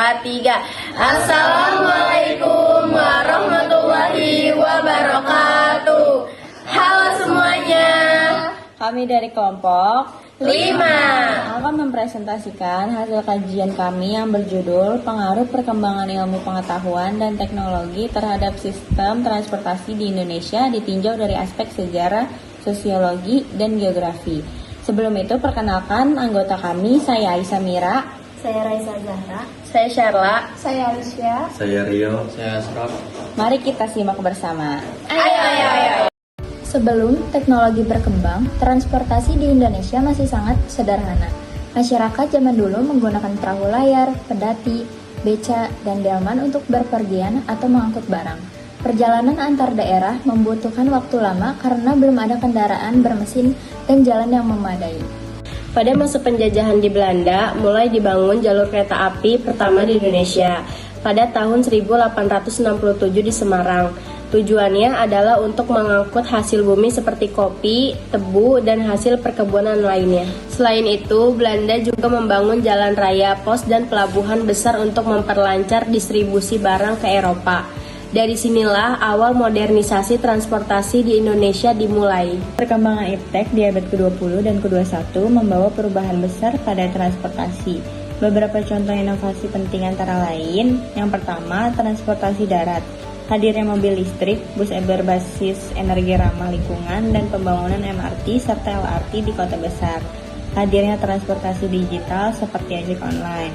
2, 3. Assalamualaikum warahmatullahi wabarakatuh. Halo semuanya. Kami dari kelompok 5 akan mempresentasikan hasil kajian kami yang berjudul Pengaruh Perkembangan Ilmu Pengetahuan dan Teknologi terhadap Sistem Transportasi di Indonesia ditinjau dari aspek sejarah, sosiologi, dan geografi. Sebelum itu, perkenalkan anggota kami, saya Aisyah Mira, Saya Raisa Zahra. Saya Sharla. Saya Alicia. Saya Rio. Saya Asraf. Mari kita simak bersama. Ayo. Sebelum teknologi berkembang, transportasi di Indonesia masih sangat sederhana. Masyarakat zaman dulu menggunakan perahu layar, pedati, beca, dan delman untuk berpergian atau mengangkut barang. Perjalanan antar daerah membutuhkan waktu lama karena belum ada kendaraan bermesin dan jalan yang memadai. Pada masa penjajahan di Belanda, mulai dibangun jalur kereta api pertama di Indonesia pada tahun 1867 di Semarang. Tujuannya adalah untuk mengangkut hasil bumi seperti kopi, tebu, dan hasil perkebunan lainnya. Selain itu, Belanda juga membangun jalan raya, pos, dan pelabuhan besar untuk memperlancar distribusi barang ke Eropa. Dari sinilah awal modernisasi transportasi di Indonesia dimulai. Perkembangan iptek di abad ke-20 dan ke-21 membawa perubahan besar pada transportasi. Beberapa contoh inovasi penting antara lain, yang pertama, transportasi darat. Hadirnya mobil listrik, bus berbasis energi ramah lingkungan, dan pembangunan MRT serta LRT di kota besar. Hadirnya transportasi digital seperti ojek online,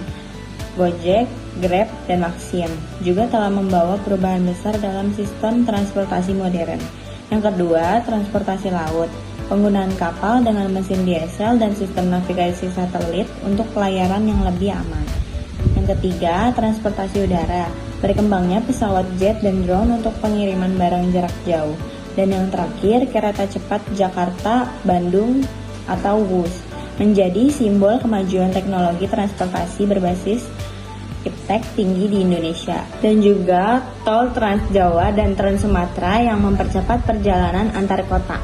Gojek, Grab, dan Maxim juga telah membawa perubahan besar dalam sistem transportasi modern. Yang kedua, transportasi laut. Penggunaan kapal dengan mesin diesel dan sistem navigasi satelit untuk pelayaran yang lebih aman. Yang ketiga, transportasi udara. Berkembangnya pesawat jet dan drone untuk pengiriman barang jarak jauh. Dan yang terakhir, kereta cepat Jakarta-Bandung atau WUS menjadi simbol kemajuan teknologi transportasi berbasis iptek tinggi di Indonesia. Dan juga tol Trans Jawa dan Trans Sumatera yang mempercepat perjalanan antar kota.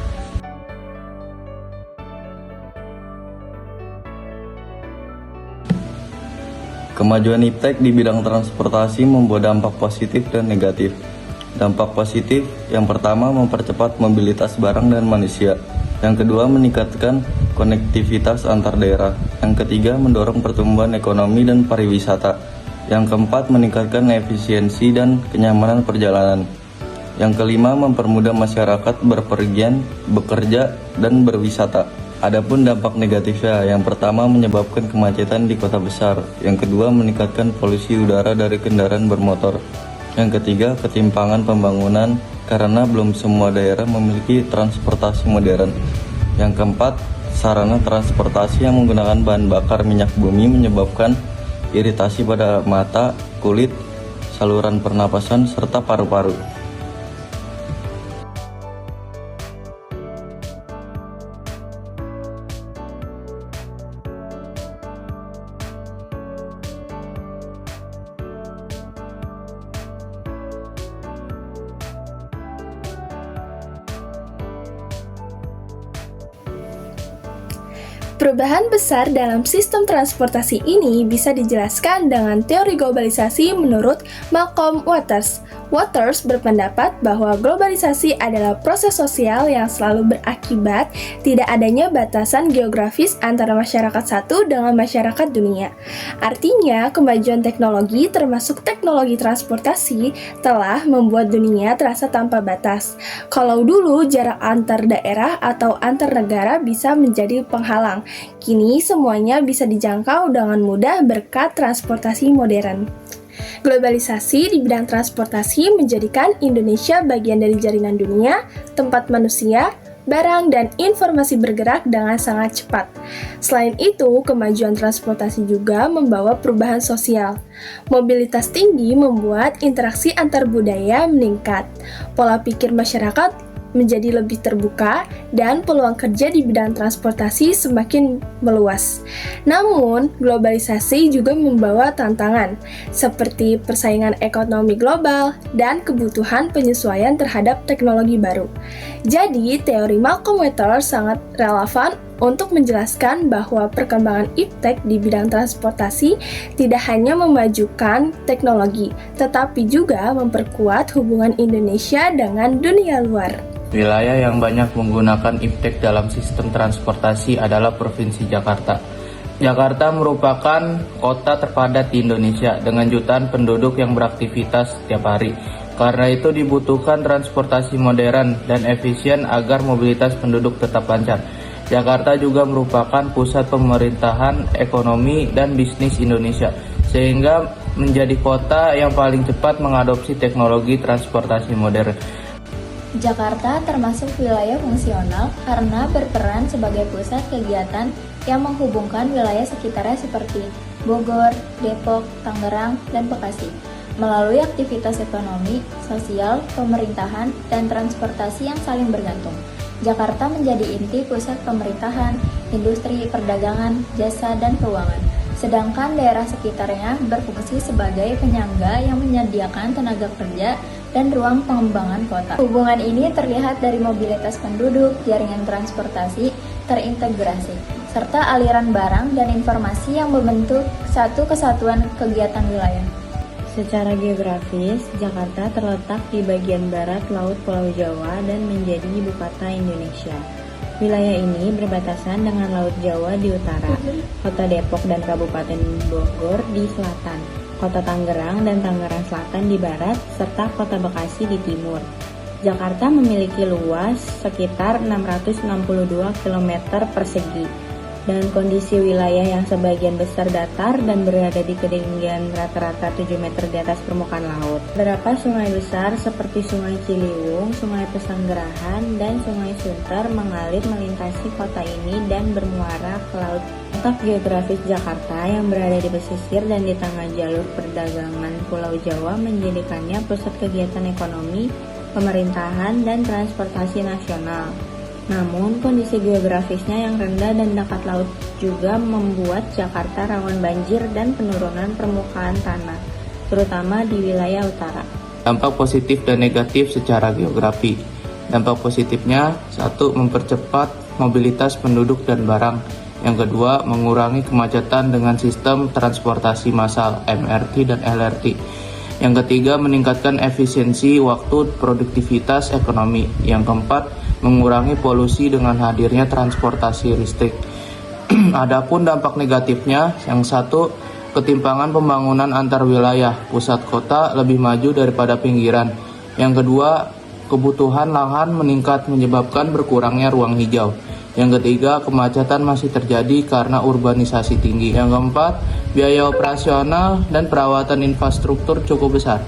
Kemajuan iptek di bidang transportasi membawa dampak positif dan negatif. Dampak positif yang pertama mempercepat mobilitas barang dan manusia. Yang kedua meningkatkan konektivitas antar daerah. Yang ketiga mendorong pertumbuhan ekonomi dan pariwisata. Yang keempat meningkatkan efisiensi dan kenyamanan perjalanan. Yang kelima mempermudah masyarakat berpergian, bekerja, dan berwisata. Adapun dampak negatifnya, yang pertama menyebabkan kemacetan di kota besar, yang kedua meningkatkan polusi udara dari kendaraan bermotor, yang ketiga ketimpangan pembangunan karena belum semua daerah memiliki transportasi modern, yang keempat sarana transportasi yang menggunakan bahan bakar minyak bumi menyebabkan iritasi pada mata, kulit, saluran pernapasan, serta paru-paru. Perubahan besar dalam sistem transportasi ini bisa dijelaskan dengan teori globalisasi menurut Malcolm Waters. Waters berpendapat bahwa globalisasi adalah proses sosial yang selalu berakibat tidak adanya batasan geografis antara masyarakat satu dengan masyarakat dunia. Artinya, kemajuan teknologi termasuk teknologi transportasi telah membuat dunia terasa tanpa batas. Kalau dulu jarak antar daerah atau antar negara bisa menjadi penghalang, kini semuanya bisa dijangkau dengan mudah berkat transportasi modern. Globalisasi di bidang transportasi menjadikan Indonesia bagian dari jaringan dunia, tempat manusia, barang, dan informasi bergerak dengan sangat cepat. Selain itu, kemajuan transportasi juga membawa perubahan sosial. Mobilitas tinggi membuat interaksi antar budaya meningkat. Pola pikir masyarakat menjadi lebih terbuka dan peluang kerja di bidang transportasi semakin meluas. Namun, globalisasi juga membawa tantangan seperti persaingan ekonomi global dan kebutuhan penyesuaian terhadap teknologi baru. Jadi, teori Malcolm Waters sangat relevan untuk menjelaskan bahwa perkembangan iptek di bidang transportasi tidak hanya memajukan teknologi, tetapi juga memperkuat hubungan Indonesia dengan dunia luar. Wilayah yang banyak menggunakan iptek dalam sistem transportasi adalah Provinsi Jakarta. Jakarta merupakan kota terpadat di Indonesia dengan jutaan penduduk yang beraktivitas setiap hari. Karena itu dibutuhkan transportasi modern dan efisien agar mobilitas penduduk tetap lancar. Jakarta juga merupakan pusat pemerintahan, ekonomi, dan bisnis Indonesia, sehingga menjadi kota yang paling cepat mengadopsi teknologi transportasi modern. Jakarta termasuk wilayah fungsional karena berperan sebagai pusat kegiatan yang menghubungkan wilayah sekitarnya seperti Bogor, Depok, Tangerang, dan Bekasi. Melalui aktivitas ekonomi, sosial, pemerintahan, dan transportasi yang saling bergantung, Jakarta menjadi inti pusat pemerintahan, industri, perdagangan, jasa, dan keuangan. Sedangkan daerah sekitarnya berfungsi sebagai penyangga yang menyediakan tenaga kerja dan ruang pengembangan kota. Hubungan ini terlihat dari mobilitas penduduk, jaringan transportasi terintegrasi, serta aliran barang dan informasi yang membentuk satu kesatuan kegiatan wilayah. Secara geografis, Jakarta terletak di bagian barat Laut Pulau Jawa dan menjadi ibu kota Indonesia. Wilayah ini berbatasan dengan Laut Jawa di utara, Kota Depok dan Kabupaten Bogor di selatan, Kota Tangerang dan Tangerang Selatan di barat, serta Kota Bekasi di timur. Jakarta memiliki luas sekitar 662 km persegi dan kondisi wilayah yang sebagian besar datar dan berada di ketinggian rata-rata 7 meter di atas permukaan laut. Beberapa sungai besar seperti Sungai Ciliwung, Sungai Pesanggerahan, dan Sungai Sunter mengalir melintasi kota ini dan bermuara ke laut. Letak geografis Jakarta yang berada di pesisir dan di tengah jalur perdagangan Pulau Jawa menjadikannya pusat kegiatan ekonomi, pemerintahan, dan transportasi nasional. Namun, kondisi geografisnya yang rendah dan dekat laut juga membuat Jakarta rawan banjir dan penurunan permukaan tanah, terutama di wilayah utara. Dampak positif dan negatif secara geografi. Dampak positifnya, 1. Mempercepat mobilitas penduduk dan barang. Yang kedua, mengurangi kemacetan dengan sistem transportasi massal MRT dan LRT. Yang ketiga, meningkatkan efisiensi waktu, produktivitas ekonomi. Yang keempat, mengurangi polusi dengan hadirnya transportasi listrik. Adapun dampak negatifnya, yang 1, ketimpangan pembangunan antar wilayah, pusat kota lebih maju daripada pinggiran. Yang kedua, kebutuhan lahan meningkat menyebabkan berkurangnya ruang hijau. Yang ketiga, kemacetan masih terjadi karena urbanisasi tinggi. Yang keempat, biaya operasional dan perawatan infrastruktur cukup besar.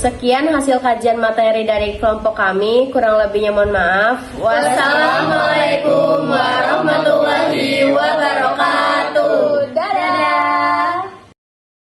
Sekian hasil kajian materi dari kelompok kami, kurang lebihnya mohon maaf. Wassalamualaikum warahmatullahi wabarakatuh.